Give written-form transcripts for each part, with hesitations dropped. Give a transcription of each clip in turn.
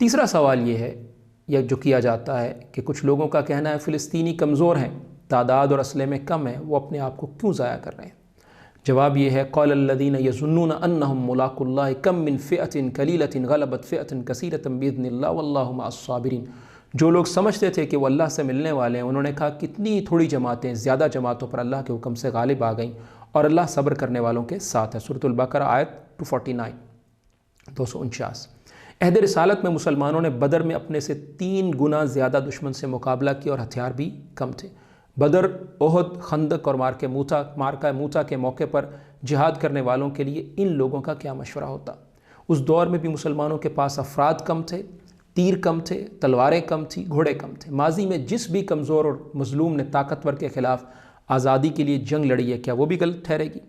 تیسرا سوال یہ ہے یا جو کیا جاتا ہے کہ کچھ لوگوں کا کہنا ہے فلسطینی کمزور ہیں، تعداد اور اسلحے میں کم ہیں، وہ اپنے آپ کو کیوں ضائع کر رہے ہیں؟ جواب یہ ہے قال الذین یظنون انہم ملاقو اللہ کم من فئۃ قلیلۃ غلبت فئۃ کثیرۃ باذن اللہ واللہ مع الصابرین۔ جو لوگ سمجھتے تھے کہ وہ اللہ سے ملنے والے ہیں، انہوں نے کہا کتنی تھوڑی جماعتیں زیادہ جماعتوں پر اللہ کے حکم سے غالب آ گئیں اور اللہ صبر کرنے والوں کے ساتھ ہے۔ سورۃ البقرہ آیت 249۔ عہد رسالت میں مسلمانوں نے بدر میں اپنے سے 3 گنا زیادہ دشمن سے مقابلہ کیا اور ہتھیار بھی کم تھے۔ بدر، احد، خندق اور مارکہ موتا کے موقع پر جہاد کرنے والوں کے لیے ان لوگوں کا کیا مشورہ ہوتا؟ اس دور میں بھی مسلمانوں کے پاس افراد کم تھے، تیر کم تھے، تلواریں کم تھیں، گھوڑے کم تھے۔ ماضی میں جس بھی کمزور اور مظلوم نے طاقتور کے خلاف آزادی کے لیے جنگ لڑی ہے، کیا وہ بھی غلط ٹھہرے گی؟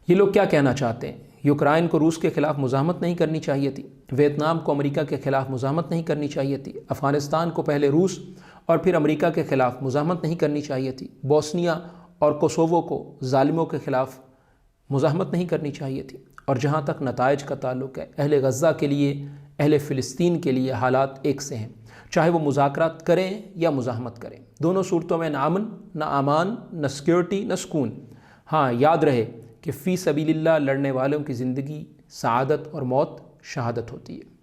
یہ لوگ کیا کہنا چاہتے ہیں؟ یوکرائن کو روس کے خلاف مزاحمت نہیں کرنی چاہیے تھی، ویتنام کو امریکہ کے خلاف مزاحمت نہیں کرنی چاہیے تھی، افغانستان کو پہلے روس اور پھر امریکہ کے خلاف مزاحمت نہیں کرنی چاہیے تھی، بوسنیا اور کوسوو کو ظالموں کے خلاف مزاحمت نہیں کرنی چاہیے تھی۔ اور جہاں تک نتائج کا تعلق ہے، اہل غزہ کے لیے، اہل فلسطین کے لیے حالات ایک سے ہیں، چاہے وہ مذاکرات کریں یا مزاحمت کریں، دونوں صورتوں میں نہ امن، نہ امان، نہ سیکیورٹی، نہ سکون۔ ہاں، یاد رہے کہ فی سبیل اللہ لڑنے والوں کی زندگی سعادت اور موت شہادت ہوتی ہے۔